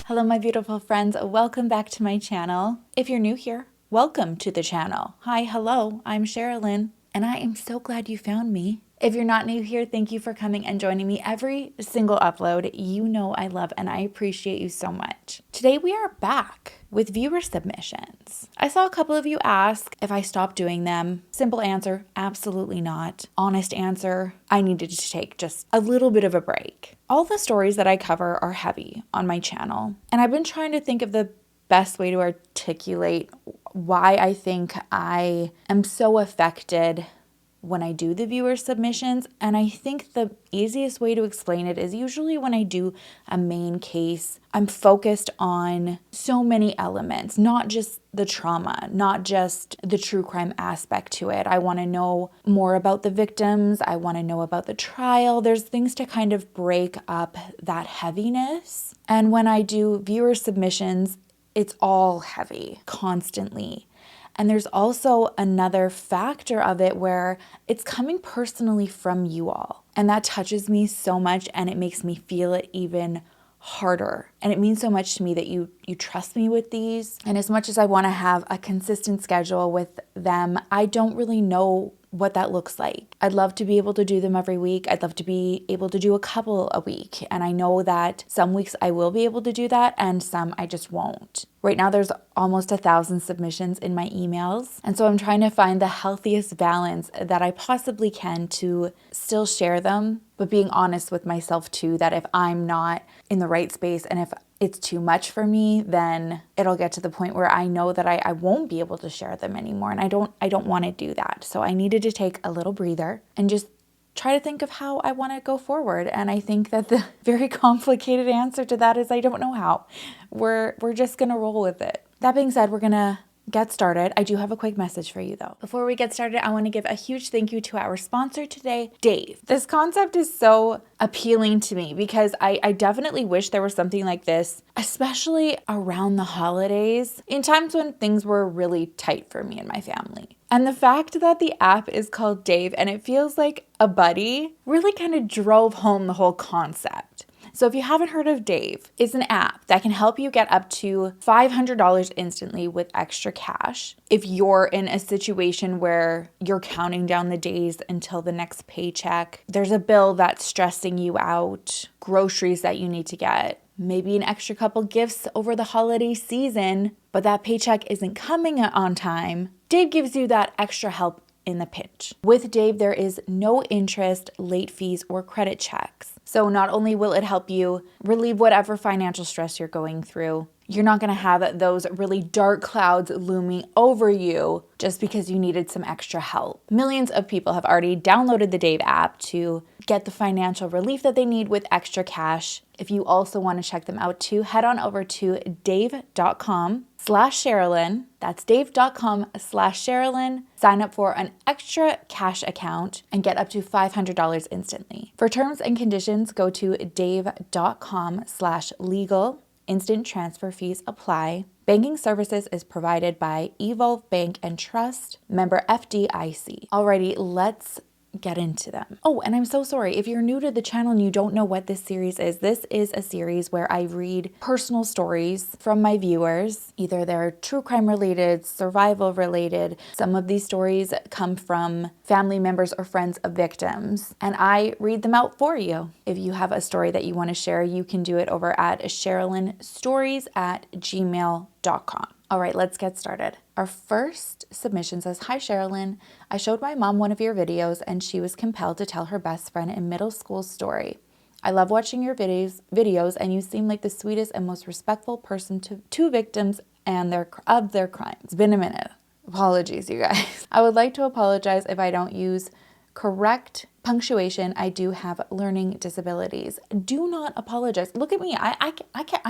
Hello, my beautiful friends. Welcome back to my channel. If you're new here, welcome to the channel. Hi, hello, I'm Sherilyn, and I am so glad you found me. If you're not new here, thank you for coming and joining me every single upload. You know I love and I appreciate you so much. Today we are back with viewer submissions. I saw a couple of you ask if I stopped doing them. Simple answer, absolutely not. Honest answer, I needed to take just a little bit of a break. All the stories that I cover are heavy on my channel, and I've been trying to think of the best way to articulate why I think I am so affected when I do the viewer submissions. And I think the easiest way to explain it is usually when I do a main case, I'm focused on so many elements, not just the trauma, not just the true crime aspect to it. I want to know more about the victims. I want to know about the trial. There's things to kind of break up that heaviness. And when I do viewer submissions, it's all heavy constantly. And there's also another factor of it where it's coming personally from you all. And that touches me so much, and it makes me feel it even harder. And it means so much to me that you trust me with these. And as much as I want to have a consistent schedule with them, I don't really know what that looks like. I'd love to be able to do them every week. I'd love to be able to do a couple a week. And I know that some weeks I will be able to do that and some I just won't. Right now there's almost 1,000 submissions in my emails. And so I'm trying to find the healthiest balance that I possibly can to still share them, but being honest with myself too, that if I'm not in the right space and if it's too much for me, then it'll get to the point where I know that I won't be able to share them anymore. And I don't want to do that. So I needed to take a little breather and just try to think of how I want to go forward. And I think that the very complicated answer to that is I don't know how. We're just going to roll with it. That being said, we're going to get started. I do have a quick message for you though. Before we get started, I want to give a huge thank you to our sponsor today, Dave. This concept is so appealing to me because I definitely wish there was something like this, especially around the holidays, in times when things were really tight for me and my family. And the fact that the app is called Dave and it feels like a buddy really kind of drove home the whole concept. So if you haven't heard of Dave, it's an app that can help you get up to $500 instantly with extra cash. If you're in a situation where you're counting down the days until the next paycheck, there's a bill that's stressing you out, groceries that you need to get, maybe an extra couple gifts over the holiday season, but that paycheck isn't coming on time, Dave gives you that extra help in the pinch. With Dave, there is no interest, late fees, or credit checks. So not only will it help you relieve whatever financial stress you're going through, you're not going to have those really dark clouds looming over you just because you needed some extra help. Millions of people have already downloaded the Dave app to get the financial relief that they need with extra cash. If you also want to check them out too, head on over to dave.com/Sherilyn. That's dave.com/Sherilyn. Sign up for an extra cash account and get up to $500 instantly. For terms and conditions, go to dave.com/legal. Instant transfer fees apply. Banking services is provided by Evolve Bank and Trust, member FDIC. Alrighty, let's get into them. Oh, and I'm so sorry. If you're new to the channel and you don't know what this series is a series where I read personal stories from my viewers. Either they're true crime related, survival related. Some of these stories come from family members or friends of victims, and I read them out for you. If you have a story that you want to share, you can do it over at sherrilynstories@gmail.com. All right, let's get started. Our first submission says, "Hi Sherilyn, I showed my mom one of your videos and she was compelled to tell her best friend in middle school story. I love watching your videos and you seem like the sweetest and most respectful person to victims and their crimes." It's been a minute. Apologies, you guys. "I would like to apologize if I don't use correct punctuation. I do have learning disabilities." Do not apologize. Look at me. I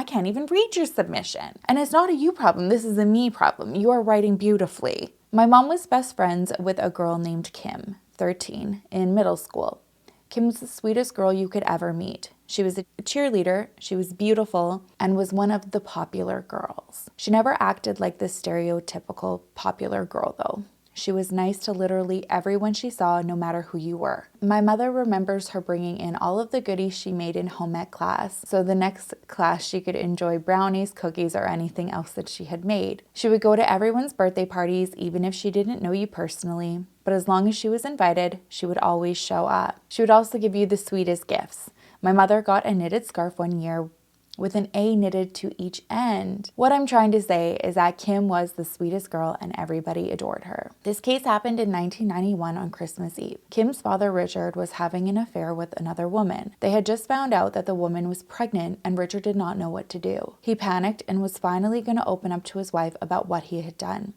can't even read your submission. And it's not a you problem. This is a me problem. You are writing beautifully. "My mom was best friends with a girl named Kim, 13, in middle school. Kim was the sweetest girl you could ever meet. She was a cheerleader, she was beautiful, and was one of the popular girls. She never acted like the stereotypical popular girl though. She was nice to literally everyone she saw, no matter who you were. My mother remembers her bringing in all of the goodies she made in home ec class, so the next class she could enjoy brownies, cookies, or anything else that she had made. She would go to everyone's birthday parties, even if she didn't know you personally, but as long as she was invited, she would always show up. She would also give you the sweetest gifts. My mother got a knitted scarf one year with an A knitted to each end. What I'm trying to say is that Kim was the sweetest girl and everybody adored her. This case happened in 1991 on Christmas Eve. Kim's father, Richard, was having an affair with another woman. They had just found out that the woman was pregnant and Richard did not know what to do. He panicked and was finally going to open up to his wife about what he had done.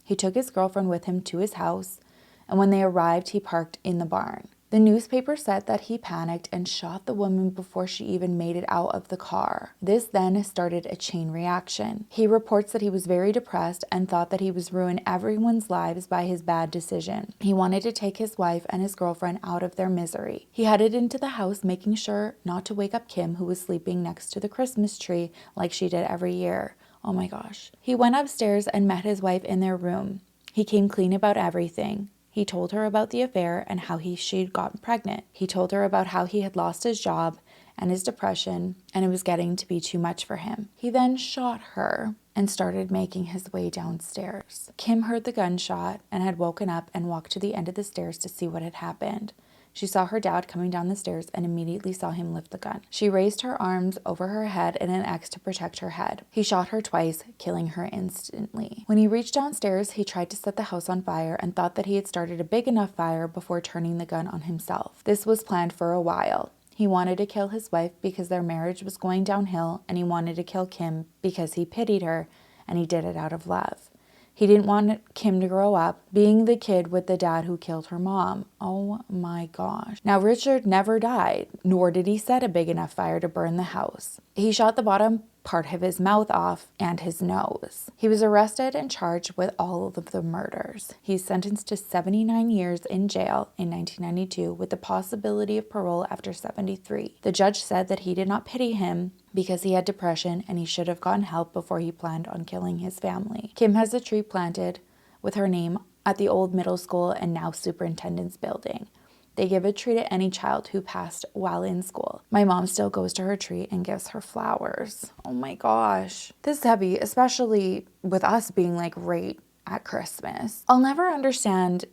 He took his girlfriend with him to his house, and when they arrived, he parked in the barn. The newspaper said that he panicked and shot the woman before she even made it out of the car. This then started a chain reaction. He reports that he was very depressed and thought that he was ruining everyone's lives by his bad decision. He wanted to take his wife and his girlfriend out of their misery. He headed into the house, making sure not to wake up Kim, who was sleeping next to the Christmas tree like she did every year. Oh my gosh. He went upstairs and met his wife in their room. He came clean about everything. He told her about the affair and how she'd gotten pregnant. He told her about how he had lost his job and his depression, and it was getting to be too much for him. He then shot her and started making his way downstairs. Kim heard the gunshot and had woken up and walked to the end of the stairs to see what had happened. She saw her dad coming down the stairs and immediately saw him lift the gun. She raised her arms over her head in an X to protect her head. He shot her twice, killing her instantly. When he reached downstairs, he tried to set the house on fire and thought that he had started a big enough fire before turning the gun on himself. This was planned for a while. He wanted to kill his wife because their marriage was going downhill, and he wanted to kill Kim because he pitied her, and he did it out of love. He didn't want Kim to grow up being the kid with the dad who killed her mom. Oh my gosh. Now, Richard never died, nor did he set a big enough fire to burn the house. He shot the bottom part of his mouth off and his nose. He was arrested and charged with all of the murders. He's sentenced to 79 years in jail in 1992 with the possibility of parole after 73. The judge said that he did not pity him because he had depression and he should have gotten help before he planned on killing his family. Kim has a tree planted with her name at the old middle school and now superintendent's building. They give a tree to any child who passed while in school. My mom still goes to her tree and gives her flowers. Oh my gosh. This is heavy, especially with us being like right at Christmas. I'll never understand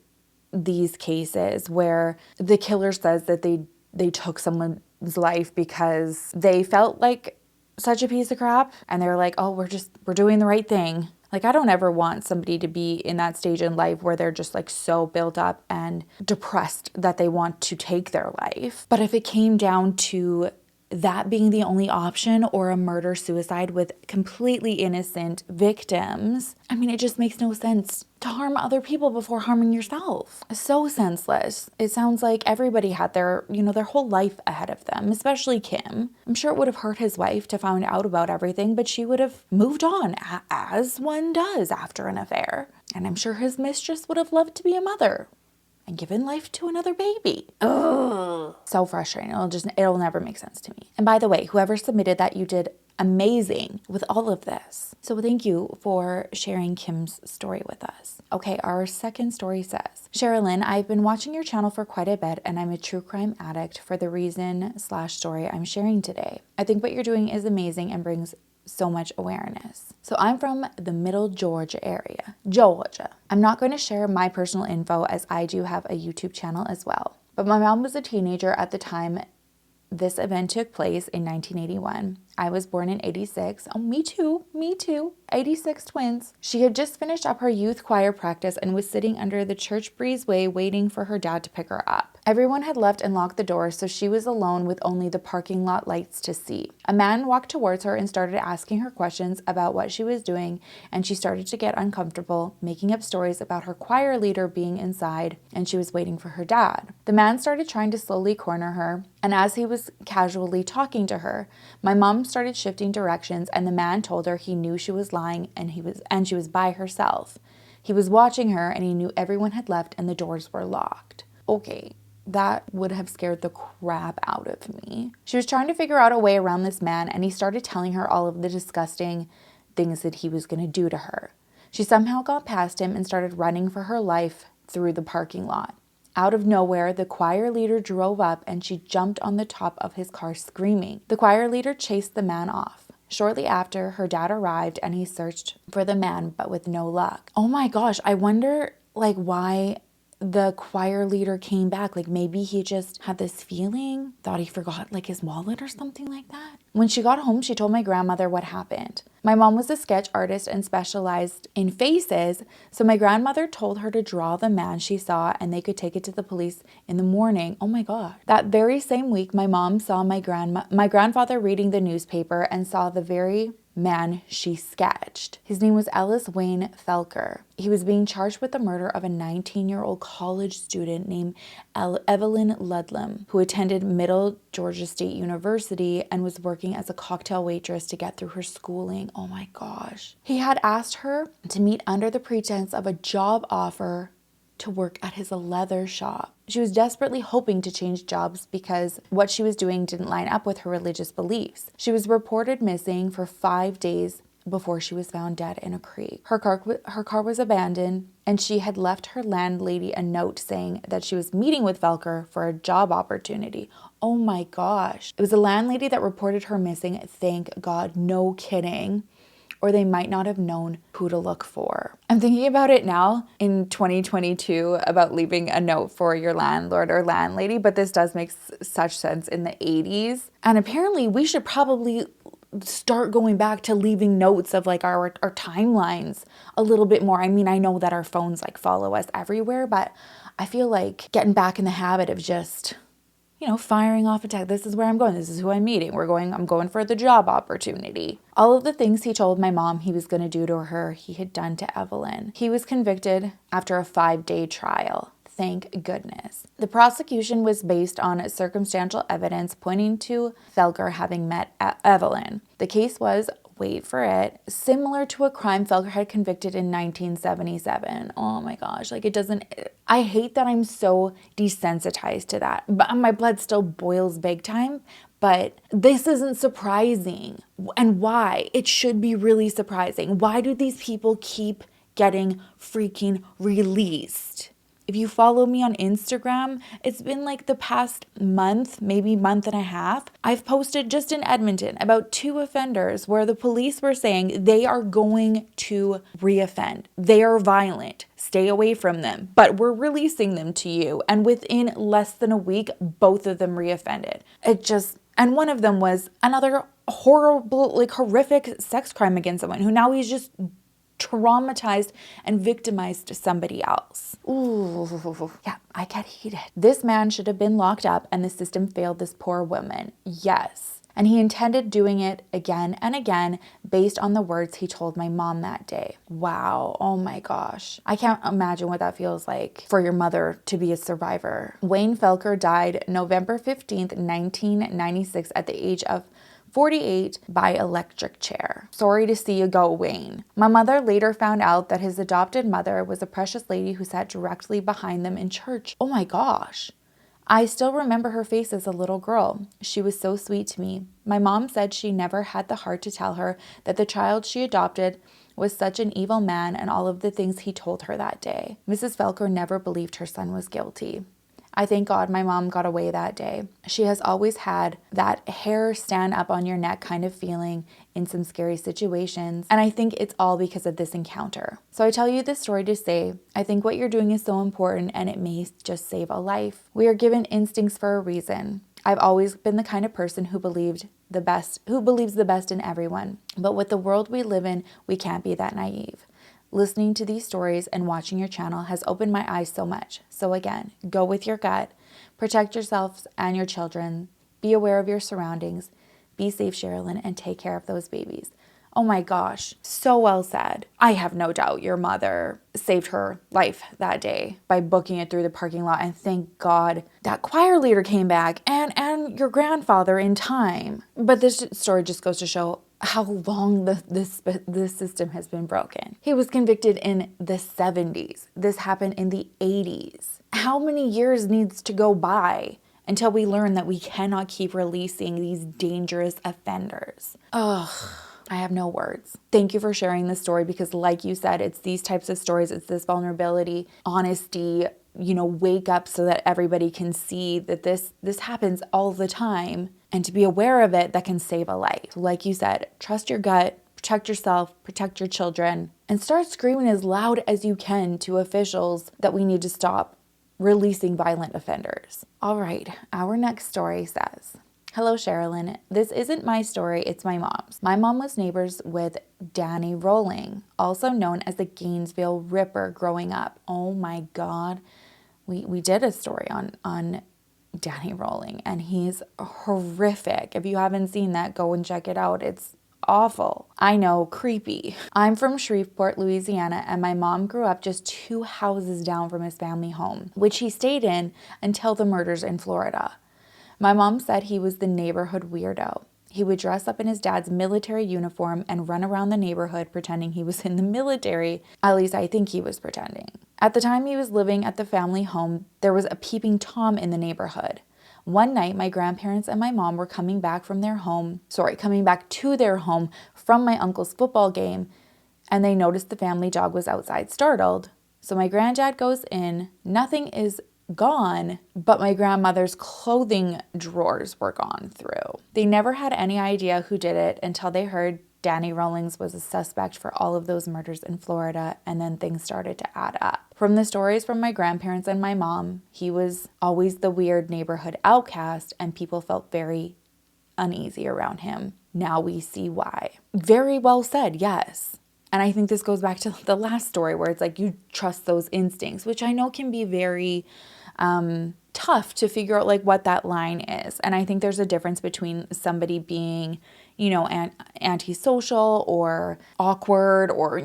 these cases where the killer says that they took someone's life because they felt like such a piece of crap and they're like, oh, we're doing the right thing. Like, I don't ever want somebody to be in that stage in life where they're just like so built up and depressed that they want to take their life. But if it came down to that being the only option, or a murder-suicide with completely innocent victims, I mean, it just makes no sense to harm other people before harming yourself. So senseless. It sounds like everybody had their whole life ahead of them, especially Kim. I'm sure it would have hurt his wife to find out about everything, but she would have moved on, as one does after an affair. And I'm sure his mistress would have loved to be a mother and given life to another baby. Ugh. So frustrating. It'll never make sense to me. And by the way, whoever submitted that, you did amazing with all of this. So thank you for sharing Kim's story with us. Okay, our second story says, Sherilyn, I've been watching your channel for quite a bit and I'm a true crime addict for the reason/story I'm sharing today. I think what you're doing is amazing and brings so much awareness. So I'm from the Middle Georgia area, Georgia. I'm not going to share my personal info as I do have a YouTube channel as well. But my mom was a teenager at the time this event took place in 1981. I was born in 86. Oh, me too. 86 twins. She had just finished up her youth choir practice and was sitting under the church breezeway waiting for her dad to pick her up. Everyone had left and locked the door, so she was alone with only the parking lot lights to see. A man walked towards her and started asking her questions about what she was doing, and she started to get uncomfortable, making up stories about her choir leader being inside, and she was waiting for her dad. The man started trying to slowly corner her, and as he was casually talking to her, my mom started shifting directions, and the man told her he knew she was lying and she was by herself. He was watching her and he knew everyone had left and the doors were locked. Okay, that would have scared the crap out of me. She was trying to figure out a way around this man and he started telling her all of the disgusting things that he was going to do to her. She somehow got past him and started running for her life through the parking lot. Out of nowhere, the choir leader drove up and she jumped on the top of his car screaming. The choir leader chased the man off. Shortly after, her dad arrived and he searched for the man, but with no luck. Oh my gosh, I wonder why the choir leader came back. Maybe he just had this feeling, thought he forgot his wallet or something like that. When she got home, she told my grandmother what happened. My mom was a sketch artist and specialized in faces, so my grandmother told her to draw the man she saw and they could take it to the police in the morning. Oh my God. That very same week, my mom saw my grandfather reading the newspaper and saw the very man she sketched. His name was Ellis Wayne Felker. He was being charged with the murder of a 19-year-old college student named Evelyn Ludlam, who attended Middle Georgia State University and was working as a cocktail waitress to get through her schooling. Oh my gosh. He had asked her to meet under the pretense of a job offer to work at his leather shop. She was desperately hoping to change jobs because what she was doing didn't line up with her religious beliefs. She was reported missing for 5 days before she was found dead in a creek. Her car was abandoned, and she had left her landlady a note saying that she was meeting with Felker for a job opportunity. Oh my gosh. It was the landlady that reported her missing. Thank God. No kidding. Or they might not have known who to look for. I'm thinking about it now in 2022 about leaving a note for your landlord or landlady, but this does make such sense in the 80s. And apparently we should probably start going back to leaving notes of our timelines a little bit more. I mean, I know that our phones follow us everywhere, but I feel like getting back in the habit of just firing off a text. This is where I'm going. This is who I'm meeting. I'm going for the job opportunity. All of the things he told my mom he was going to do to her, he had done to Evelyn. He was convicted after a 5-day trial. Thank goodness. The prosecution was based on circumstantial evidence pointing to Felker having met Evelyn. The case was, wait for it, similar to a crime Felker had convicted in 1977. Oh my gosh, I hate that I'm so desensitized to that, but my blood still boils big time. But this isn't surprising. And why? It should be really surprising. Why do these people keep getting freaking released? If you follow me on Instagram, it's been the past month, maybe month and a half. I've posted just in Edmonton about 2 offenders where the police were saying they are going to reoffend. They are violent. Stay away from them. But we're releasing them to you. And within less than a week, both of them reoffended. And one of them was another horrible, horrific sex crime against someone who now he's just traumatized and victimized somebody else. Ooh, yeah, I get heated. This man should have been locked up and the system failed this poor woman. Yes. And he intended doing it again and again based on the words he told my mom that day. Wow. Oh my gosh. I can't imagine what that feels like for your mother to be a survivor. Wayne Felker died November 15th, 1996 at the age of 48 by electric chair. Sorry to see you go, Wayne. My mother later found out that his adopted mother was a precious lady who sat directly behind them in church. Oh my gosh. I still remember her face as a little girl. She was so sweet to me. My mom said she never had the heart to tell her that the child she adopted was such an evil man and all of the things he told her that day. Mrs. Felker never believed her son was guilty. I thank God my mom got away that day. She has always had that hair stand up on your neck kind of feeling in some scary situations. And I think it's all because of this encounter. So I tell you this story to say, I think what you're doing is so important and it may just save a life. We are given instincts for a reason. I've always been the kind of person who believes the best in everyone. But with the world we live in, we can't be that naive. Listening to these stories and watching your channel has opened my eyes so much. So again, go with your gut, protect yourselves and your children, be aware of your surroundings, be safe, Sherilyn, and take care of those babies. Oh my gosh, so well said. I have no doubt your mother saved her life that day by booking it through the parking lot, and thank God that choir leader came back and your grandfather in time. But this story just goes to show how long this system has been broken. He was convicted in the 70s. This happened in the 80s. How many years needs to go by until we learn that we cannot keep releasing these dangerous offenders? Ugh. I have no words. Thank you for sharing this story because like you said, it's these types of stories, it's this vulnerability, honesty, wake up so that everybody can see that this happens all the time and to be aware of it that can save a life. Like you said, trust your gut, protect yourself, protect your children, and start screaming as loud as you can to officials that we need to stop releasing violent offenders. All right, our next story says, hello, Sherilyn. This isn't my story, it's my mom's. My mom was neighbors with Danny Rolling, also known as the Gainesville Ripper growing up. Oh my God. We did a story on Danny Rolling, and he's horrific. If you haven't seen that, go and check it out. It's awful. I know, creepy. I'm from Shreveport, Louisiana, and my mom grew up just 2 houses down from his family home, which he stayed in until the murders in Florida. My mom said he was the neighborhood weirdo. He would dress up in his dad's military uniform and run around the neighborhood pretending he was in the military. At least I think he was pretending. At the time he was living at the family home, there was a peeping Tom in the neighborhood. One night, my grandparents and my mom were coming back to their home from my uncle's football game, and they noticed the family dog was outside startled. So my granddad goes in, nothing is gone, but my grandmother's clothing drawers were gone through. They never had any idea who did it until they heard Danny Rawlings was a suspect for all of those murders in Florida, and then things started to add up. From the stories from my grandparents and my mom, he was always the weird neighborhood outcast, and people felt very uneasy around him. Now we see why. Very well said, yes. And I think this goes back to the last story where it's like you trust those instincts, which I know can be very tough to figure out like what that line is. And I think there's a difference between somebody being, antisocial or awkward or,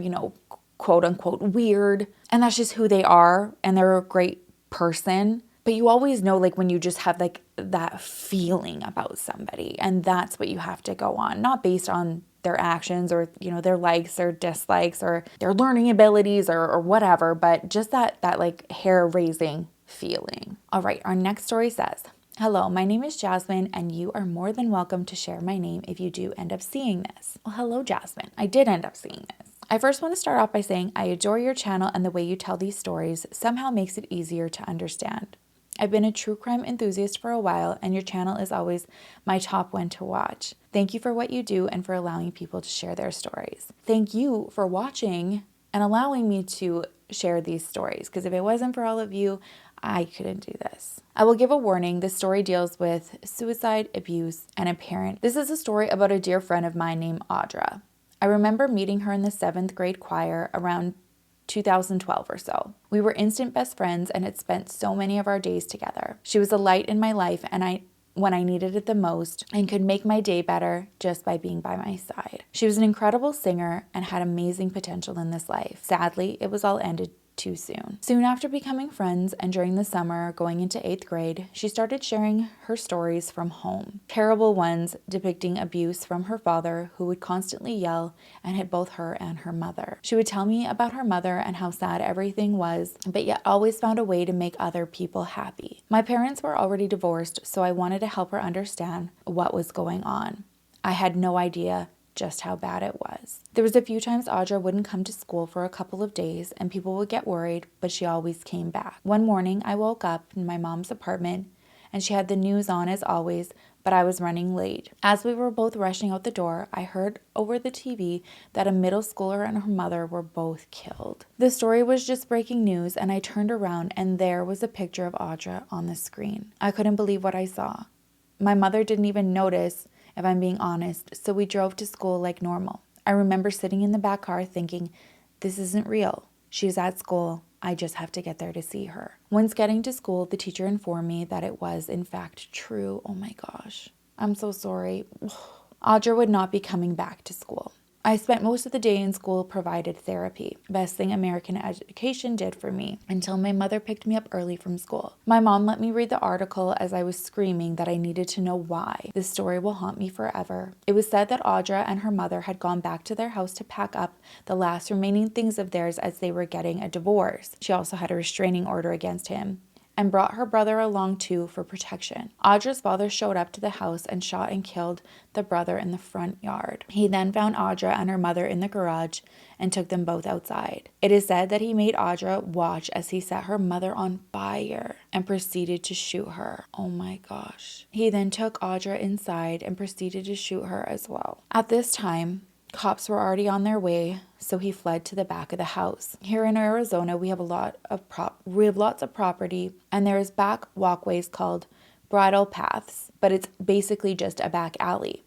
quote unquote weird. And that's just who they are. And they're a great person. But you always know like when you just have like that feeling about somebody, and that's what you have to go on, not based on their actions or, their likes or dislikes or their learning abilities or whatever, but just that like hair raising feeling. All right, our next story says, hello, my name is Jasmine, and you are more than welcome to share my name if you do end up seeing this. Well, hello, Jasmine. I did end up seeing this. I first want to start off by saying I adore your channel, and the way you tell these stories somehow makes it easier to understand. I've been a true crime enthusiast for a while, and your channel is always my top one to watch. Thank you for what you do and for allowing people to share their stories. Thank you for watching and allowing me to share these stories, because if it wasn't for all of you, I couldn't do this. I will give a warning. This story deals with suicide, abuse, and a parent. This is a story about a dear friend of mine named Audra. I remember meeting her in the 7th grade choir around 2012 or so. We were instant best friends and had spent so many of our days together. She was a light in my life when I needed it the most, and could make my day better just by being by my side. She was an incredible singer and had amazing potential in this life. Sadly, it was all ended too soon. Soon after becoming friends and during the summer going into 8th grade, she started sharing her stories from home. Terrible ones depicting abuse from her father, who would constantly yell and hit both her and her mother. She would tell me about her mother and how sad everything was, but yet always found a way to make other people happy. My parents were already divorced, so I wanted to help her understand what was going on. I had no idea just how bad it was. There was a few times Audra wouldn't come to school for a couple of days and people would get worried, but she always came back. One morning I woke up in my mom's apartment and she had the news on as always, but I was running late. As we were both rushing out the door, I heard over the TV that a middle schooler and her mother were both killed. The story was just breaking news, and I turned around and there was a picture of Audra on the screen. I couldn't believe what I saw. My mother didn't even notice, if I'm being honest, so we drove to school like normal. I remember sitting in the back car thinking, this isn't real. She's at school. I just have to get there to see her. Once getting to school, the teacher informed me that it was, in fact, true. Oh my gosh. I'm so sorry. Audra would not be coming back to school. I spent most of the day in school provided therapy. Best thing American education did for me, until my mother picked me up early from school. My mom let me read the article as I was screaming that I needed to know why. This story will haunt me forever. It was said that Audra and her mother had gone back to their house to pack up the last remaining things of theirs as they were getting a divorce. She also had a restraining order against him, and brought her brother along too for protection. Audra's father showed up to the house and shot and killed the brother in the front yard. He then found Audra and her mother in the garage and took them both outside. It is said that he made Audra watch as he set her mother on fire and proceeded to shoot her. Oh my gosh. He then took Audra inside and proceeded to shoot her as well. At this time, cops were already on their way, so he fled to the back of the house. Here in Arizona, we have lots of property, and there's back walkways called bridle paths, but it's basically just a back alley.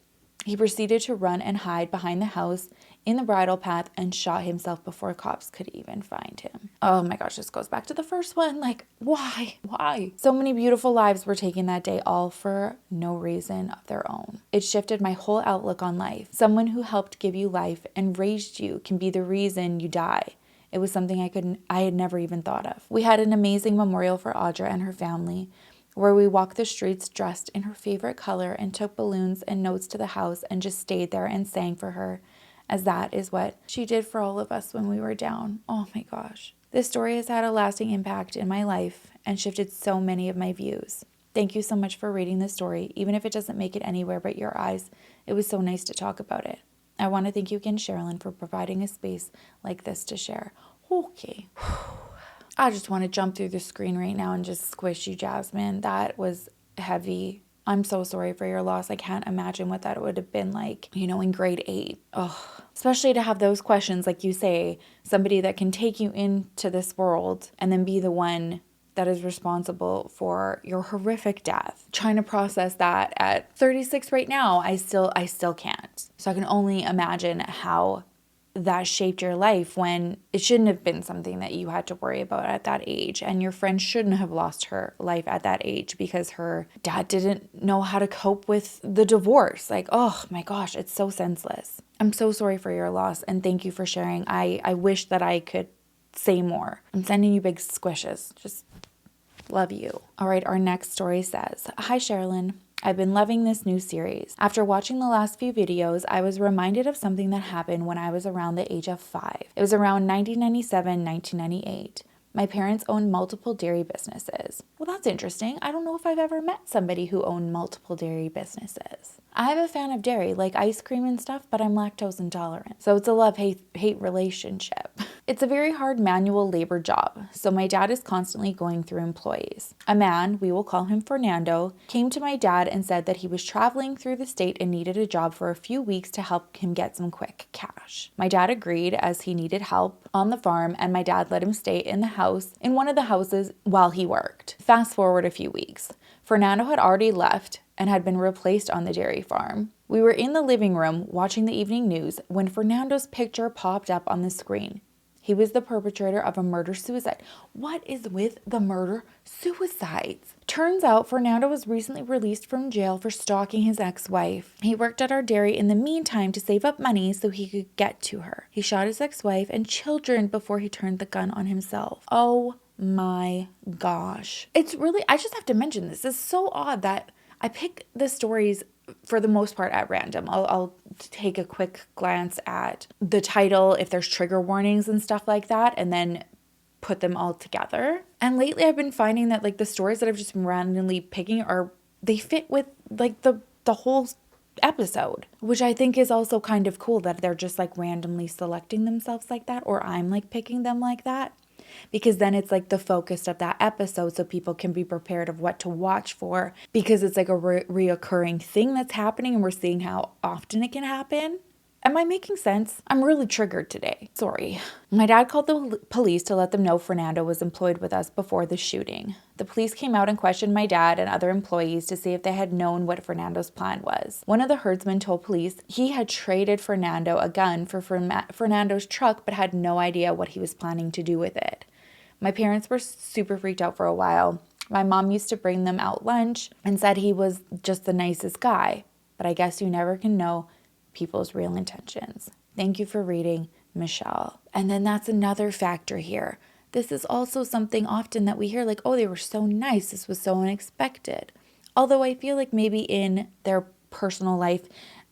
He proceeded to run and hide behind the house in the bridle path and shot himself before cops could even find him. Oh my gosh, this goes back to the first one. Like, why? Why? So many beautiful lives were taken that day, all for no reason of their own. It shifted my whole outlook on life. Someone who helped give you life and raised you can be the reason you die. It was something I had never even thought of. We had an amazing memorial for Audra and her family, where we walked the streets dressed in her favorite color and took balloons and notes to the house and just stayed there and sang for her, as that is what she did for all of us when we were down. Oh my gosh. This story has had a lasting impact in my life and shifted so many of my views. Thank you so much for reading this story. Even if it doesn't make it anywhere but your eyes, it was so nice to talk about it. I want to thank you again, Sherilyn, for providing a space like this to share. Okay. I just want to jump through the screen right now and just squish you, Jasmine. That was heavy. I'm so sorry for your loss. I can't imagine what that would have been like, in grade 8. Oh, especially to have those questions, like you say, somebody that can take you into this world and then be the one that is responsible for your horrific death. Trying to process that at 36 right now, I still can't. So I can only imagine how that shaped your life when it shouldn't have been something that you had to worry about at that age. And your friend shouldn't have lost her life at that age because her dad didn't know how to cope with the divorce. Like, oh my gosh, it's so senseless. I'm so sorry for your loss and thank you for sharing. I wish that I could say more. I'm sending you big squishes. Just love you. All right, our next story says, "Hi, Sherilyn. I've been loving this new series. After watching the last few videos, I was reminded of something that happened when I was around the age of 5. It was around 1997, 1998. My parents owned multiple dairy businesses." Well, that's interesting. I don't know if I've ever met somebody who owned multiple dairy businesses. I'm a fan of dairy, like ice cream and stuff, but I'm lactose intolerant. So it's a love-hate relationship. It's a very hard manual labor job, so my dad is constantly going through employees. A man, we will call him Fernando, came to my dad and said that he was traveling through the state and needed a job for a few weeks to help him get some quick cash. My dad agreed as he needed help on the farm, and my dad let him stay in one of the houses while he worked. Fast forward a few weeks. Fernando had already left and had been replaced on the dairy farm. We were in the living room watching the evening news when Fernando's picture popped up on the screen. He was the perpetrator of a murder-suicide. What is with the murder-suicides? Turns out Fernando was recently released from jail for stalking his ex-wife. He worked at our dairy in the meantime to save up money so he could get to her. He shot his ex-wife and children before he turned the gun on himself. Oh my gosh. I just have to mention this. It's so odd that I pick the stories for the most part at random. I'll take a quick glance at the title, if there's trigger warnings and stuff like that, and then put them all together. And lately I've been finding that like the stories that I've just been randomly picking they fit with like the whole episode, which I think is also kind of cool that they're just like randomly selecting themselves like that, or I'm like picking them like that. Because then it's like the focus of that episode so people can be prepared of what to watch for, because it's like a reoccurring thing that's happening and we're seeing how often it can happen. Am I making sense? I'm really triggered today. Sorry. My dad called the police to let them know Fernando was employed with us before the shooting. The police came out and questioned my dad and other employees to see if they had known what Fernando's plan was. One of the herdsmen told police he had traded Fernando a gun for Fernando's truck but had no idea what he was planning to do with it. My parents were super freaked out for a while. My mom used to bring them out lunch and said he was just the nicest guy. But I guess you never can know people's real intentions. Thank you for reading, Michelle. And then that's another factor here. This is also something often that we hear like, oh, they were so nice. This was so unexpected. Although I feel like maybe in their personal life,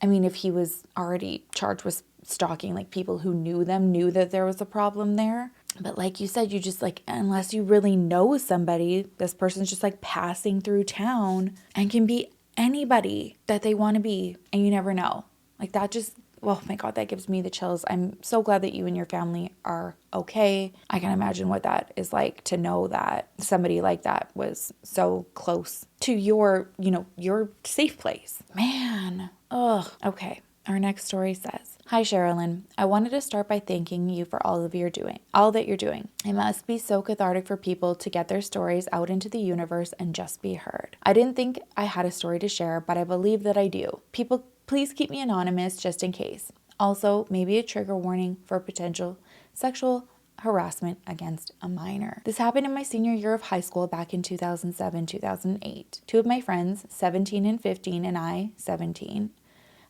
if he was already charged with stalking, like people who knew them knew that there was a problem there. But like you said, you just like, unless you really know somebody, this person's just like passing through town and can be anybody that they want to be. And you never know. Like that just, oh my God, that gives me the chills. I'm so glad that you and your family are okay. I can imagine what that is like to know that somebody like that was so close to your, your safe place. Man. Ugh. Okay. Our next story says, "Hi Sherilyn, I wanted to start by thanking you for all that you're doing. It must be so cathartic for people to get their stories out into the universe and just be heard. I didn't think I had a story to share, but I believe that I do. People, please keep me anonymous just in case. Also, maybe a trigger warning for potential sexual harassment against a minor. This happened in my senior year of high school back in 2007-2008. Two of my friends, 17 and 15, and I, 17,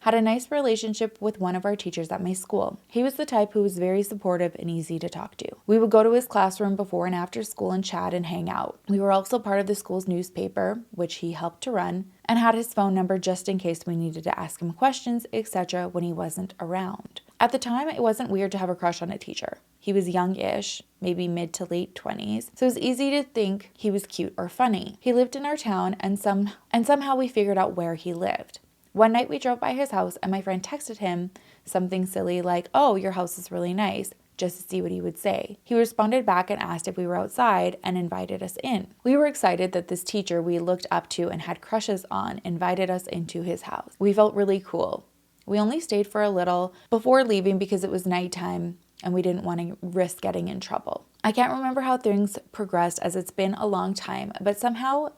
had a nice relationship with one of our teachers at my school. He was the type who was very supportive and easy to talk to. We would go to his classroom before and after school and chat and hang out. We were also part of the school's newspaper, which he helped to run, and had his phone number just in case we needed to ask him questions, etc. when he wasn't around. At the time, it wasn't weird to have a crush on a teacher. He was young-ish, maybe mid to late 20s, so it was easy to think he was cute or funny. He lived in our town, and somehow we figured out where he lived. One night we drove by his house and my friend texted him something silly like, "Oh, your house is really nice," just to see what he would say. He responded back and asked if we were outside and invited us in. We were excited that this teacher we looked up to and had crushes on invited us into his house. We felt really cool. We only stayed for a little before leaving because it was nighttime and we didn't want to risk getting in trouble. I can't remember how things progressed as it's been a long time, but somehow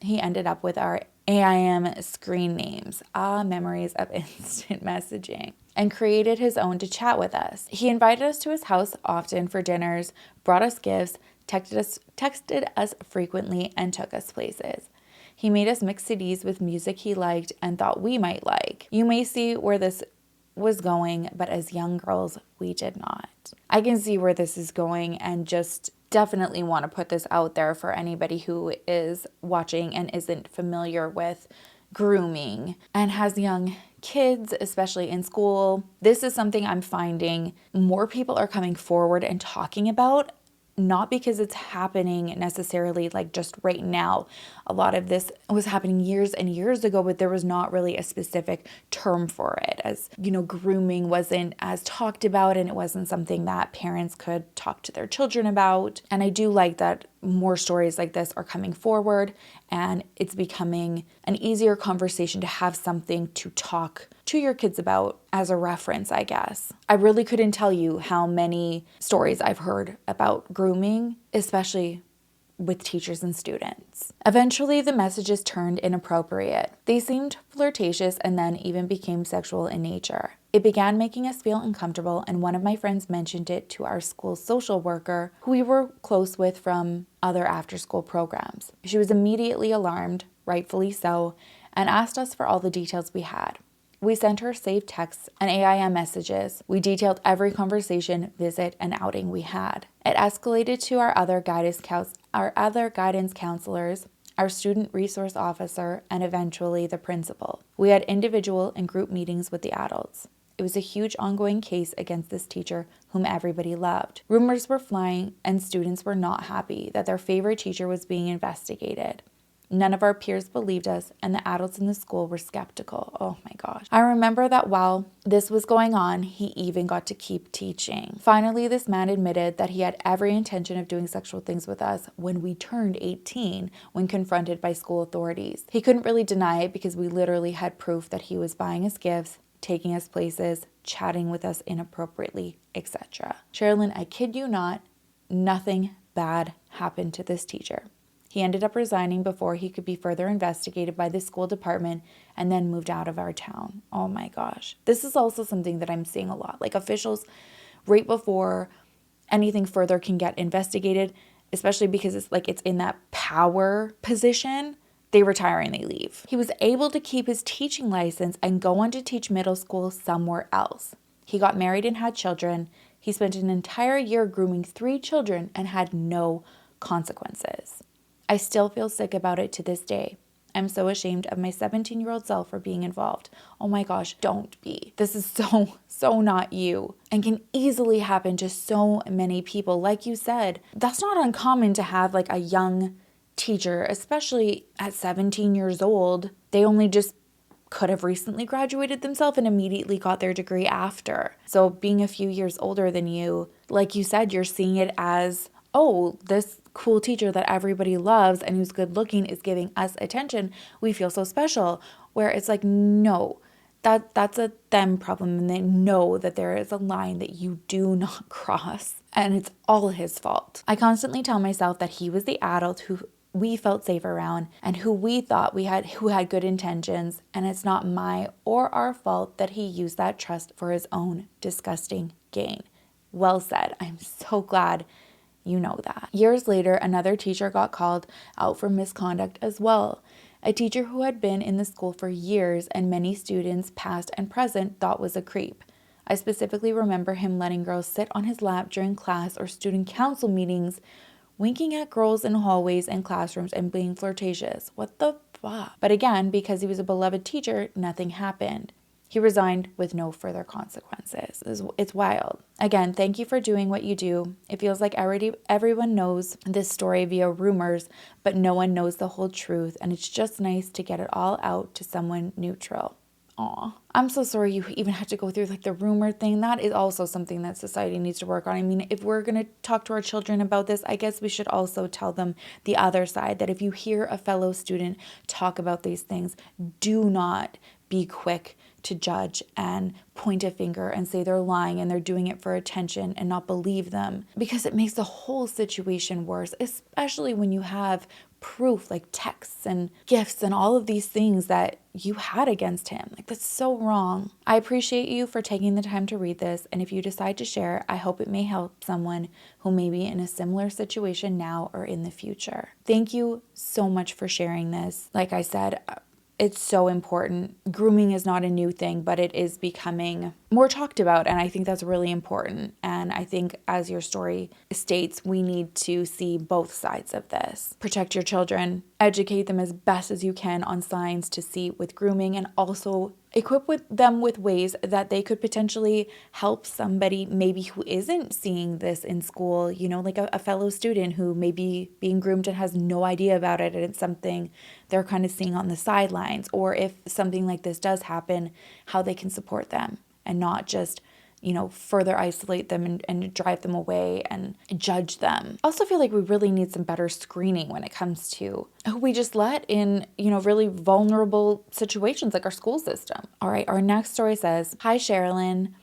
he ended up with our AIM screen names, memories of instant messaging, and created his own to chat with us. He invited us to his house often for dinners, brought us gifts, texted us frequently, and took us places. He made us mix CDs with music he liked and thought we might like. You may see where this was going, but as young girls, we did not. I can see where this is going and just definitely want to put this out there for anybody who is watching and isn't familiar with grooming and has young kids, especially in school. This is something I'm finding more people are coming forward and talking about, not because it's happening necessarily like just right now. A lot of this was happening years and years ago, but there was not really a specific term for it. As you know, grooming wasn't as talked about and it wasn't something that parents could talk to their children about. And I do like that more stories like this are coming forward and it's becoming an easier conversation to have something to talk to your kids about as a reference, I guess. I really couldn't tell you how many stories I've heard about grooming, especially with teachers and students. Eventually, the messages turned inappropriate. They seemed flirtatious and then even became sexual in nature. It began making us feel uncomfortable, and one of my friends mentioned it to our school's social worker, who we were close with from other after-school programs. She was immediately alarmed, rightfully so, and asked us for all the details we had. We sent her saved texts and AIM messages. We detailed every conversation, visit, and outing we had. It escalated to our other guidance counselors, our student resource officer, and eventually the principal. We had individual and group meetings with the adults. It was a huge ongoing case against this teacher whom everybody loved. Rumors were flying and students were not happy that their favorite teacher was being investigated. None of our peers believed us, and the adults in the school were skeptical. Oh my gosh. I remember that while this was going on, he even got to keep teaching. Finally, this man admitted that he had every intention of doing sexual things with us when we turned 18 when confronted by school authorities. He couldn't really deny it because we literally had proof that he was buying us gifts, taking us places, chatting with us inappropriately, etc. Sherilyn, I kid you not, nothing bad happened to this teacher. He ended up resigning before he could be further investigated by the school department and then moved out of our town. Oh my gosh. This is also something that I'm seeing a lot. Like officials, right before anything further can get investigated, especially because it's in that power position, they retire and they leave. He was able to keep his teaching license and go on to teach middle school somewhere else. He got married and had children. He spent an entire year grooming 3 children and had no consequences. I still feel sick about it to this day. I'm so ashamed of my 17-year-old self for being involved. Oh my gosh, don't be. This is so not you, and can easily happen to so many people. Like you said, that's not uncommon to have like a young teacher, especially at 17 years old. They only just could have recently graduated themselves and immediately got their degree after. So being a few years older than you, like you said, you're seeing it as, oh, this cool teacher that everybody loves and who's good looking is giving us attention. We feel so special. Where it's like, no, that's a them problem, and they know that there is a line that you do not cross, and it's all his fault. I constantly tell myself that he was the adult who we felt safe around and who we thought who had good intentions, and it's not my or our fault that he used that trust for his own disgusting gain. Well said. I'm so glad you know that. Years later, another teacher got called out for misconduct as well. A teacher who had been in the school for years and many students, past and present, thought was a creep. I specifically remember him letting girls sit on his lap during class or student council meetings, winking at girls in hallways and classrooms and being flirtatious. What the fuck? But again, because he was a beloved teacher, nothing happened. He resigned with no further consequences. It's wild. Again, thank you for doing what you do. It feels like everyone knows this story via rumors, but no one knows the whole truth, and it's just nice to get it all out to someone neutral. Aw, I'm so sorry you even had to go through like the rumor thing. That is also something that society needs to work on. I mean, if we're going to talk to our children about this, I guess we should also tell them the other side, that if you hear a fellow student talk about these things, do not be quick to judge and point a finger and say they're lying and they're doing it for attention and not believe them, because it makes the whole situation worse, especially when you have proof like texts and gifts and all of these things that you had against him. Like, that's so wrong. I appreciate you for taking the time to read this, and if you decide to share, I hope it may help someone who may be in a similar situation now or in the future. Thank you so much for sharing this. Like I said, it's so important. Grooming is not a new thing, but it is becoming more talked about, and I think that's really important. And I think, as your story states, we need to see both sides of this. Protect your children, educate them as best as you can on signs to see with grooming, and also equip them with ways that they could potentially help somebody maybe who isn't seeing this in school, you know, like a fellow student who may be being groomed and has no idea about it, and it's something they're kind of seeing on the sidelines. Or if something like this does happen, how they can support them and not just, you know, further isolate them and drive them away and judge them. I also feel like we really need some better screening when it comes to who we just let in, you know, really vulnerable situations like our school system. All right, our next story says, "Hi, Sherilyn.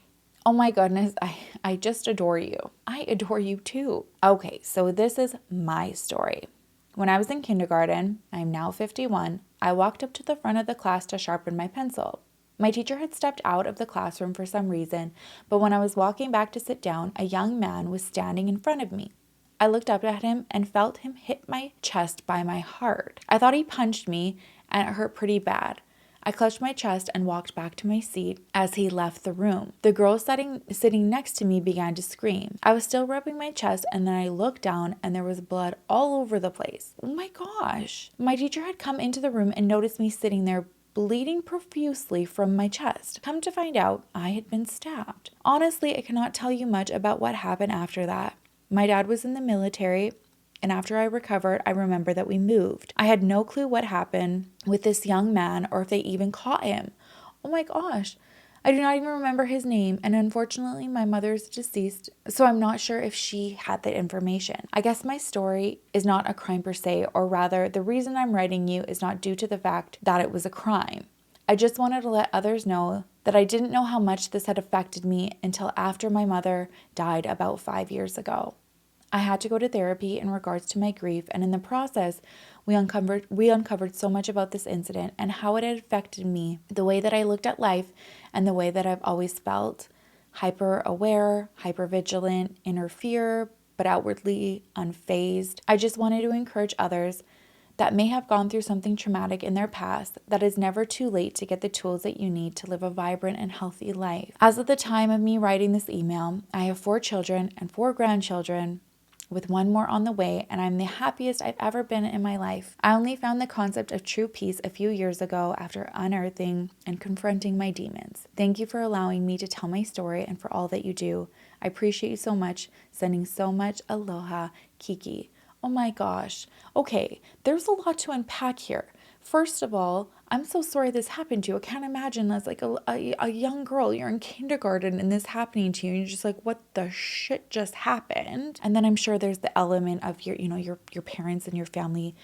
Oh my goodness, I just adore you. I adore you too." Okay, so this is my story. When I was in kindergarten, I'm now 51, I walked up to the front of the class to sharpen my pencil. My teacher had stepped out of the classroom for some reason, but when I was walking back to sit down, a young man was standing in front of me. I looked up at him and felt him hit my chest by my heart. I thought he punched me, and it hurt pretty bad. I clutched my chest and walked back to my seat as he left the room. The girl sitting next to me began to scream. I was still rubbing my chest, and then I looked down and there was blood all over the place. Oh my gosh. My teacher had come into the room and noticed me sitting there bleeding profusely from my chest. Come to find out, I had been stabbed. Honestly, I cannot tell you much about what happened after that. My dad was in the military, and after I recovered, I remember that we moved. I had no clue what happened with this young man or if they even caught him. Oh my gosh. I do not even remember his name, and unfortunately my mother's deceased, so I'm not sure if she had the information. I guess my story is not a crime per se, or rather, the reason I'm writing you is not due to the fact that it was a crime. I just wanted to let others know that I didn't know how much this had affected me until after my mother died about 5 years ago. I had to go to therapy in regards to my grief, and in the process, we uncovered so much about this incident and how it had affected me, the way that I looked at life, and the way that I've always felt. Hyper aware, hyper vigilant, inner fear, but outwardly unfazed. I just wanted to encourage others that may have gone through something traumatic in their past that it's never too late to get the tools that you need to live a vibrant and healthy life. As of the time of me writing this email, I have 4 children and 4 grandchildren. with one more on the way, and I'm the happiest I've ever been in my life. I only found the concept of true peace a few years ago after unearthing and confronting my demons. Thank you for allowing me to tell my story and for all that you do. I appreciate you so much. Sending so much aloha, Kiki. Oh my gosh. Okay, there's a lot to unpack here. First of all, I'm so sorry this happened to you. I can't imagine as like a young girl, you're in kindergarten and this happening to you. And you're just like, what the shit just happened? And then I'm sure there's the element of your parents and your family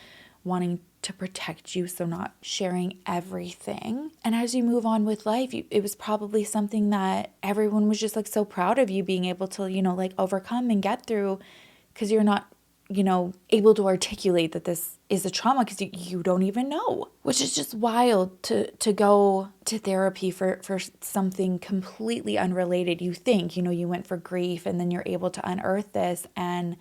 wanting to protect you, so not sharing everything. And as you move on with life, it was probably something that everyone was just like so proud of you being able to, like overcome and get through, because you're not able to articulate that this is a trauma because you don't even know, which is just wild to go to therapy for something completely unrelated. You think, you went for grief and then you're able to unearth this and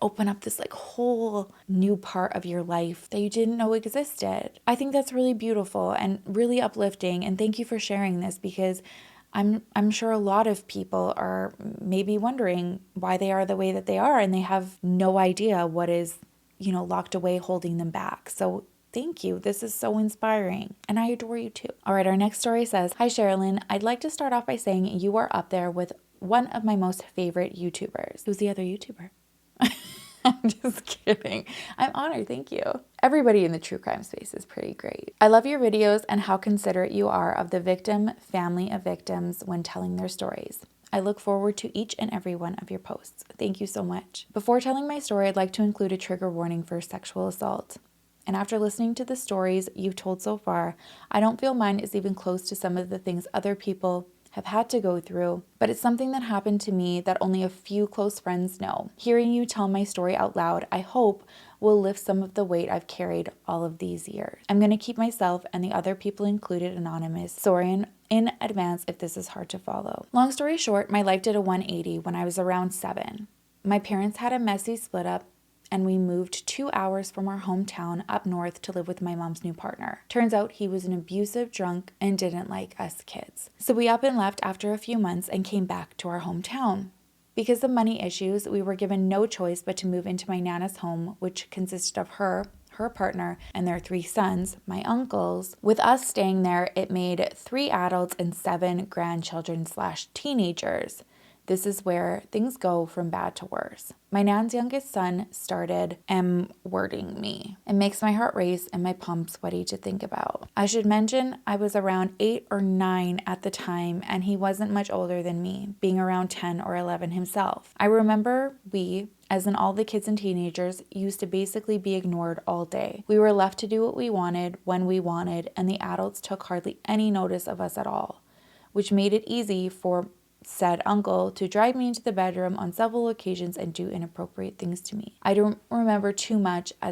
open up this like whole new part of your life that you didn't know existed. I think that's really beautiful and really uplifting. And thank you for sharing this, because I'm sure a lot of people are maybe wondering why they are the way that they are, and they have no idea what is, locked away holding them back. So thank you. This is so inspiring, and I adore you too. All right, our next story says, "Hi Sherilyn, I'd like to start off by saying you are up there with one of my most favorite YouTubers." Who's the other YouTuber? I'm just kidding. I'm honored. Thank you. Everybody in the true crime space is pretty great. I love your videos and how considerate you are of the victim, family of victims when telling their stories. I look forward to each and every one of your posts. Thank you so much. Before telling my story, I'd like to include a trigger warning for sexual assault. And after listening to the stories you've told so far, I don't feel mine is even close to some of the things other people have had to go through, but it's something that happened to me that only a few close friends know. Hearing you tell my story out loud, I hope will lift some of the weight I've carried all of these years. I'm going to keep myself and the other people included anonymous. Sorry in advance if this is hard to follow. Long story short, my life did a 180 when I was around 7. My parents had a messy split up, and we moved 2 hours from our hometown up north to live with my mom's new partner. Turns out he was an abusive drunk and didn't like us kids. So we up and left after a few months and came back to our hometown. Because of money issues, we were given no choice but to move into my Nana's home, which consisted of her partner, and their 3 sons, my uncles. With us staying there, it made 3 adults and 7 grandchildren/teenagers. This is where things go from bad to worse. My nan's youngest son started M-wording me. It makes my heart race and my palms sweaty to think about. I should mention I was around 8 or 9 at the time, and he wasn't much older than me, being around 10 or 11 himself. I remember we, as in all the kids and teenagers, used to basically be ignored all day. We were left to do what we wanted, when we wanted, and the adults took hardly any notice of us at all, which made it easy for said uncle to drag me into the bedroom on several occasions and do inappropriate things to me. I don't remember too much I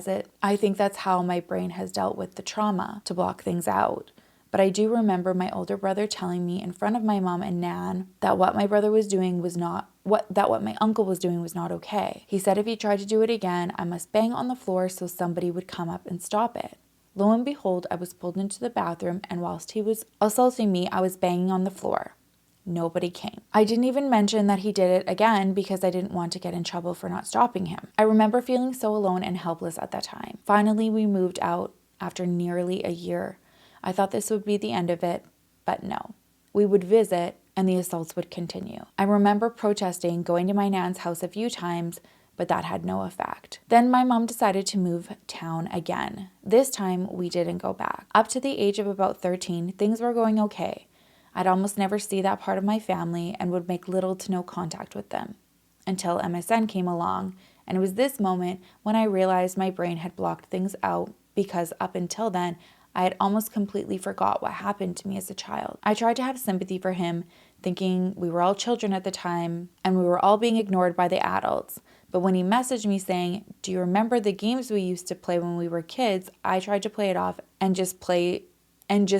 think that's how my brain has dealt with the trauma, to block things out. But I do remember my older brother telling me in front of my mom and Nan that what my brother was doing was not what my uncle was doing was not okay. He said if he tried to do it again, I must bang on the floor so somebody would come up and stop it. Lo and behold, I was pulled into the bathroom, and whilst he was assaulting me, I was banging on the floor. Nobody came. I didn't even mention that he did it again because I didn't want to get in trouble for not stopping him. I remember feeling so alone and helpless at that time. Finally, we moved out after nearly a year. I thought this would be the end of it, but no. We would visit and the assaults would continue. I remember protesting, going to my nan's house a few times, but that had no effect. Then my mom decided to move town again. This time, we didn't go back. Up to the age of about 13, things were going okay. I'd almost never see that part of my family and would make little to no contact with them until MSN came along, and it was this moment when I realized my brain had blocked things out, because up until then, I had almost completely forgot what happened to me as a child. I tried to have sympathy for him, thinking we were all children at the time and we were all being ignored by the adults. But when he messaged me saying, "Do you remember the games we used to play when we were kids?" I tried to play it off and just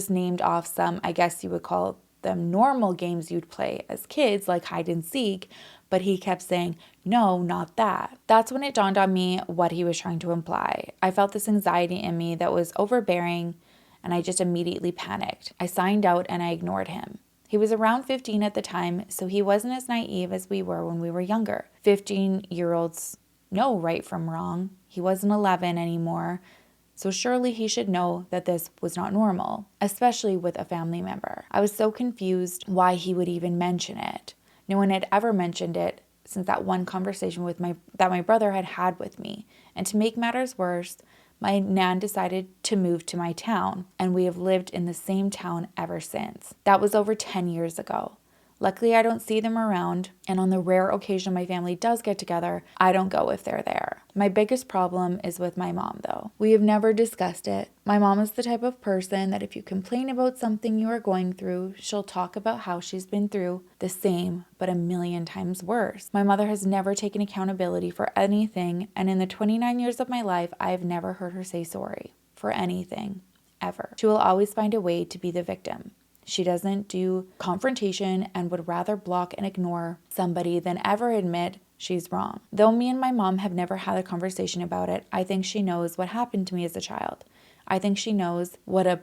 named off some, I guess you would call them normal games you'd play as kids, like hide and seek, but he kept saying, "No, not that." That's when it dawned on me what he was trying to imply. I felt this anxiety in me that was overbearing, and I just immediately panicked. I signed out and I ignored him. He was around 15 at the time, so he wasn't as naive as we were when we were younger. 15-year-olds know right from wrong. He wasn't 11 anymore. So surely he should know that this was not normal, especially with a family member. I was so confused why he would even mention it. No one had ever mentioned it since that one conversation that my brother had had with me. And to make matters worse, my nan decided to move to my town, and we have lived in the same town ever since. That was over 10 years ago. Luckily, I don't see them around, and on the rare occasion my family does get together, I don't go if they're there. My biggest problem is with my mom, though. We have never discussed it. My mom is the type of person that if you complain about something you are going through, she'll talk about how she's been through the same, but a million times worse. My mother has never taken accountability for anything, and in the 29 years of my life, I have never heard her say sorry for anything, ever. She will always find a way to be the victim. She doesn't do confrontation and would rather block and ignore somebody than ever admit she's wrong. Though me and my mom have never had a conversation about it, I think she knows what happened to me as a child. I think she knows what a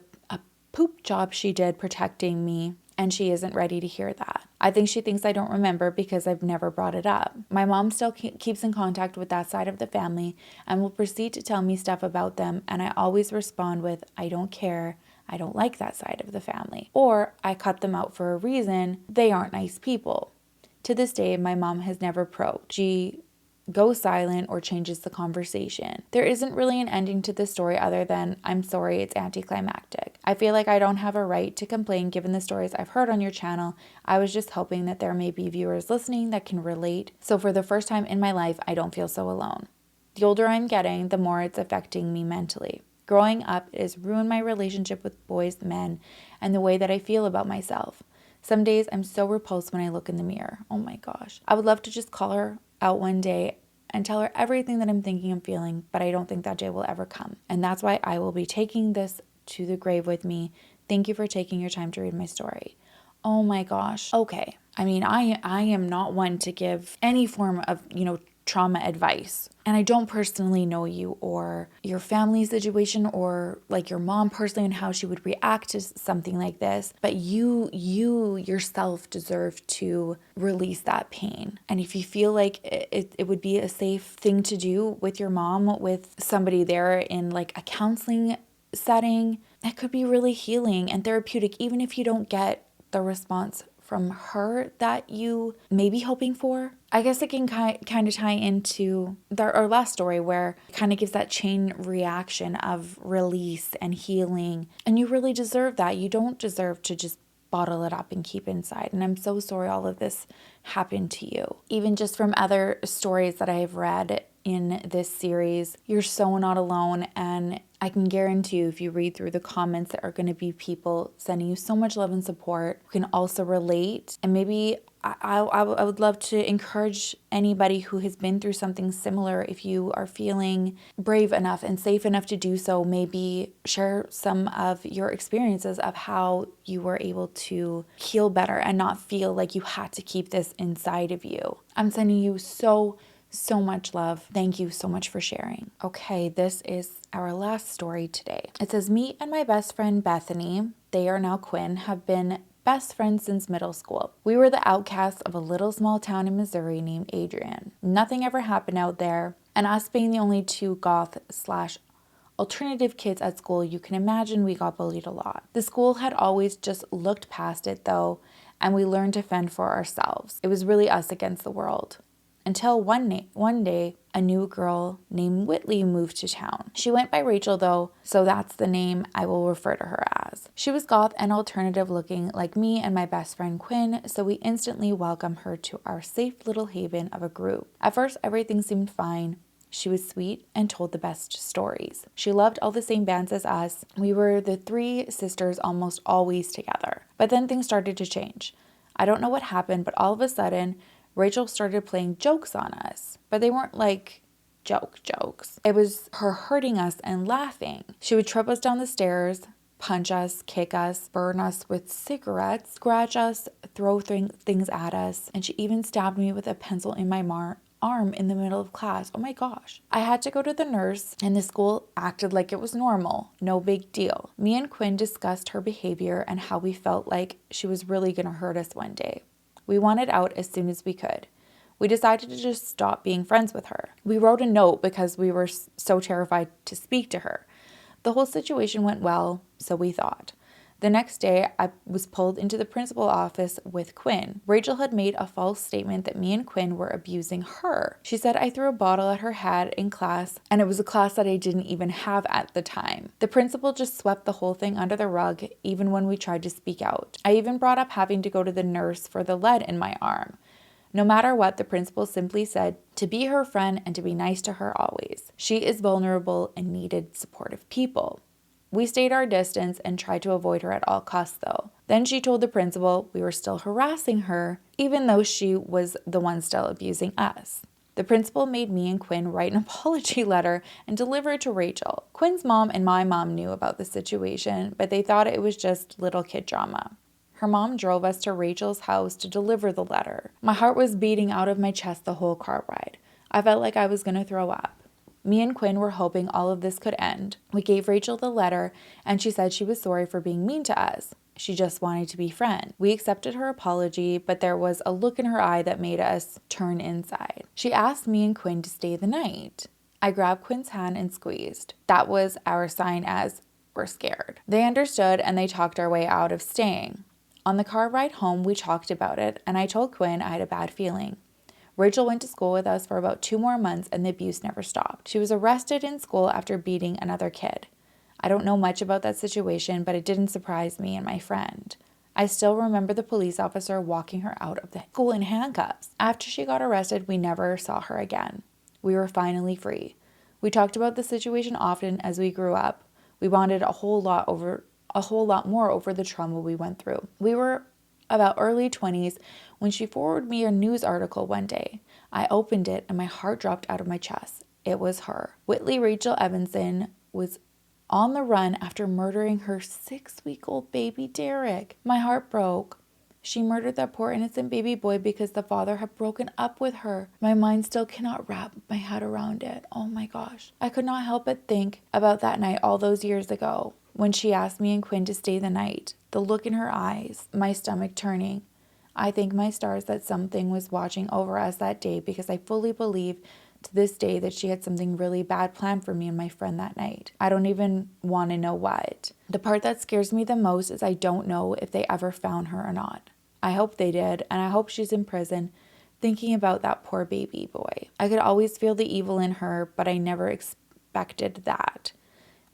poop job she did protecting me, and she isn't ready to hear that. I think she thinks I don't remember because I've never brought it up. My mom still keeps in contact with that side of the family and will proceed to tell me stuff about them, and I always respond with, I don't care. I don't like that side of the family. Or I cut them out for a reason. They aren't nice people. To this day, my mom has never probed. She goes silent or changes the conversation. There isn't really an ending to this story other than, I'm sorry, it's anticlimactic. I feel like I don't have a right to complain given the stories I've heard on your channel. I was just hoping that there may be viewers listening that can relate. So for the first time in my life, I don't feel so alone. The older I'm getting, the more it's affecting me mentally. Growing up has ruined my relationship with boys, men, and the way that I feel about myself. Some days I'm so repulsed when I look in the mirror. Oh my gosh. I would love to just call her out one day and tell her everything that I'm thinking and feeling, but I don't think that day will ever come. And that's why I will be taking this to the grave with me. Thank you for taking your time to read my story. Oh my gosh. Okay. I mean, I am not one to give any form of, trauma advice. And I don't personally know you or your family situation or like your mom personally and how she would react to something like this. But you yourself deserve to release that pain. And if you feel like it would be a safe thing to do with your mom, with somebody there in like a counseling setting, that could be really healing and therapeutic, even if you don't get the response from her that you may be hoping for. I guess it can kind of tie into our last story where it kind of gives that chain reaction of release and healing. And you really deserve that. You don't deserve to just bottle it up and keep inside. And I'm so sorry all of this happened to you. Even just from other stories that I have read in this series, you're so not alone. And I can guarantee you, if you read through the comments, there are going to be people sending you so much love and support who can also relate. And maybe I would love to encourage anybody who has been through something similar, if you are feeling brave enough and safe enough to do so, maybe share some of your experiences of how you were able to heal better and not feel like you had to keep this inside of you. I'm sending you so much love. Thank you so much for sharing. Okay, this is our last story today. It says, me and my best friend Bethany, they are now Quinn, have been best friends since middle school. We were the outcasts of a little small town in Missouri named Adrian. Nothing ever happened out there, and us being the only two goth/alternative kids at school, you can imagine we got bullied a lot. The school had always just looked past it though, and we learned to fend for ourselves. It was really us against the world. Until one day, a new girl named Whitley moved to town. She went by Rachel though, so that's the name I will refer to her as. She was goth and alternative looking like me and my best friend Quinn, so we instantly welcomed her to our safe little haven of a group. At first, everything seemed fine. She was sweet and told the best stories. She loved all the same bands as us. We were the three sisters almost always together. But then things started to change. I don't know what happened, but all of a sudden, Rachel started playing jokes on us, but they weren't like jokes. It was her hurting us and laughing. She would trip us down the stairs, punch us, kick us, burn us with cigarettes, scratch us, throw things at us, and she even stabbed me with a pencil in my arm in the middle of class. Oh my gosh. I had to go to the nurse, and the school acted like it was normal. No big deal. Me and Quinn discussed her behavior and how we felt like she was really going to hurt us one day. We wanted out as soon as we could. We decided to just stop being friends with her. We wrote a note because we were so terrified to speak to her. The whole situation went well, so we thought. The next day, I was pulled into the principal's office with Quinn. Rachel had made a false statement that me and Quinn were abusing her. She said I threw a bottle at her head in class, and it was a class that I didn't even have at the time. The principal just swept the whole thing under the rug, even when we tried to speak out. I even brought up having to go to the nurse for the lead in my arm. No matter what, the principal simply said to be her friend and to be nice to her always. She is vulnerable and needed supportive people. We stayed our distance and tried to avoid her at all costs, though. Then she told the principal we were still harassing her, even though she was the one still abusing us. The principal made me and Quinn write an apology letter and deliver it to Rachel. Quinn's mom and my mom knew about the situation, but they thought it was just little kid drama. Her mom drove us to Rachel's house to deliver the letter. My heart was beating out of my chest the whole car ride. I felt like I was going to throw up. Me and Quinn were hoping all of this could end. We gave Rachel the letter, and she said she was sorry for being mean to us. She just wanted to be friends. We accepted her apology, but there was a look in her eye that made us turn inside. She asked me and Quinn to stay the night. I grabbed Quinn's hand and squeezed. That was our sign as we're scared. They understood, and they talked our way out of staying. On the car ride home, we talked about it, and I told Quinn I had a bad feeling. Rachel went to school with us for about 2 more months, and the abuse never stopped. She was arrested in school after beating another kid. I don't know much about that situation, but it didn't surprise me and my friend. I still remember the police officer walking her out of the school in handcuffs. After she got arrested, we never saw her again. We were finally free. We talked about the situation often as we grew up. We bonded a whole lot more over the trauma we went through. We were about early 20s when she forwarded me a news article one day. I opened it and my heart dropped out of my chest. It was her. Whitley Rachel Evanson was on the run after murdering her 6-week-old baby Derek. My heart broke. She murdered that poor innocent baby boy because the father had broken up with her. My mind still cannot wrap my head around it. Oh my gosh. I could not help but think about that night all those years ago when she asked me and Quinn to stay the night. The look in her eyes, my stomach turning. I thank my stars that something was watching over us that day because I fully believe to this day that she had something really bad planned for me and my friend that night. I don't even want to know what. The part that scares me the most is I don't know if they ever found her or not. I hope they did, and I hope she's in prison, thinking about that poor baby boy. I could always feel the evil in her, but I never expected that.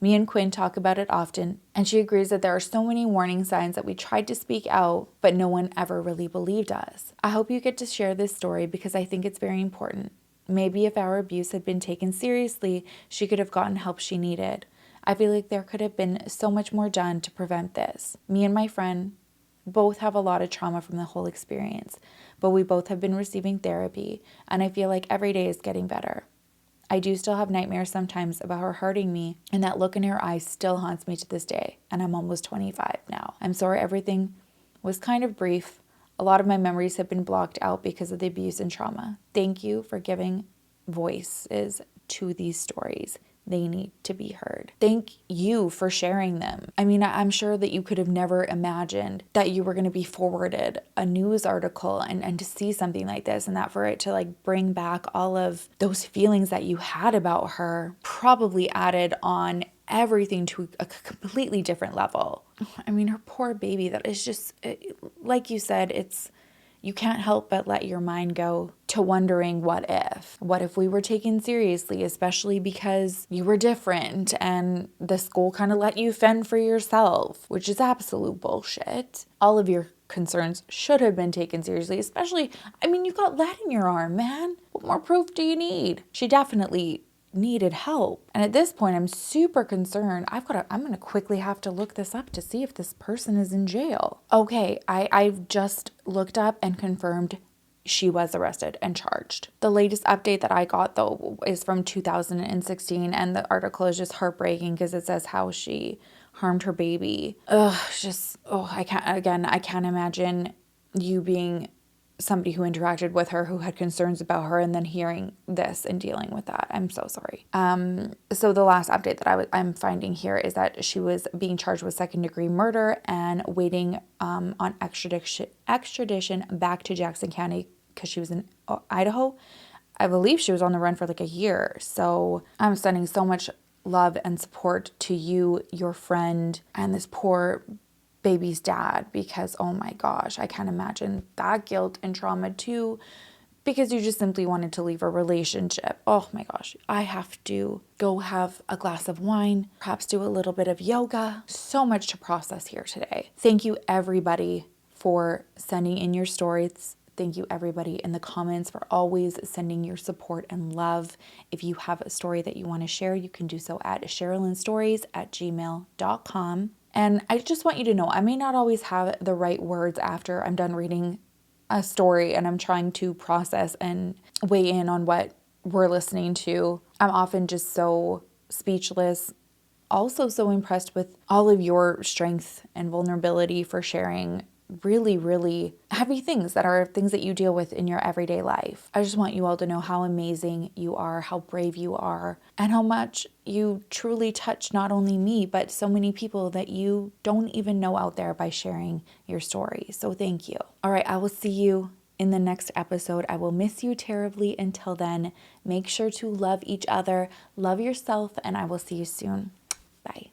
Me and Quinn talk about it often, and she agrees that there are so many warning signs that we tried to speak out, but no one ever really believed us. I hope you get to share this story because I think it's very important. Maybe if our abuse had been taken seriously, she could have gotten help she needed. I feel like there could have been so much more done to prevent this. Me and my friend both have a lot of trauma from the whole experience, but we both have been receiving therapy, and I feel like every day is getting better. I do still have nightmares sometimes about her hurting me, and that look in her eyes still haunts me to this day, and I'm almost 25 now. I'm sorry everything was kind of brief. A lot of my memories have been blocked out because of the abuse and trauma. Thank you for giving voices to these stories. They need to be heard. Thank you for sharing them. I mean, I'm sure that you could have never imagined that you were going to be forwarded a news article and to see something like this, and that for it to like bring back all of those feelings that you had about her probably added on everything to a completely different level. I mean, her poor baby, that is just, like you said, you can't help but let your mind go to wondering what if. What if we were taken seriously, especially because you were different and the school kind of let you fend for yourself, which is absolute bullshit. All of your concerns should have been taken seriously, especially, I mean, you got lead in your arm, man. What more proof do you need? She definitely needed help. And at this point, I'm super concerned. I'm going to quickly have to look this up to see if this person is in jail. Okay, I've just looked up and confirmed she was arrested and charged. The latest update that I got, though, is from 2016, and the article is just heartbreaking because it says how she harmed her baby. I can't imagine you being somebody who interacted with her, who had concerns about her, and then hearing this and dealing with that. I'm so sorry. So the last update that I'm finding here is that she was being charged with 2nd-degree murder and waiting on extradition back to Jackson County because she was in Idaho. I believe she was on the run for like a year. So I'm sending so much love and support to you, your friend, and this poor baby's dad, because oh my gosh, I can't imagine that guilt and trauma too, because you just simply wanted to leave a relationship. Oh my gosh, I have to go have a glass of wine, perhaps do a little bit of yoga. So much to process here today. Thank you everybody for sending in your stories. Thank you everybody in the comments for always sending your support and love. If you have a story that you want to share, you can do so at sherrilynstories@gmail.com. And I just want you to know, I may not always have the right words after I'm done reading a story and I'm trying to process and weigh in on what we're listening to. I'm often just so speechless. Also so impressed with all of your strength and vulnerability for sharing really, really heavy things that are things that you deal with in your everyday life. I just want you all to know how amazing you are, how brave you are, and how much you truly touch not only me, but so many people that you don't even know out there by sharing your story. So thank you. All right, I will see you in the next episode. I will miss you terribly. Until then, make sure to love each other, love yourself, and I will see you soon. Bye.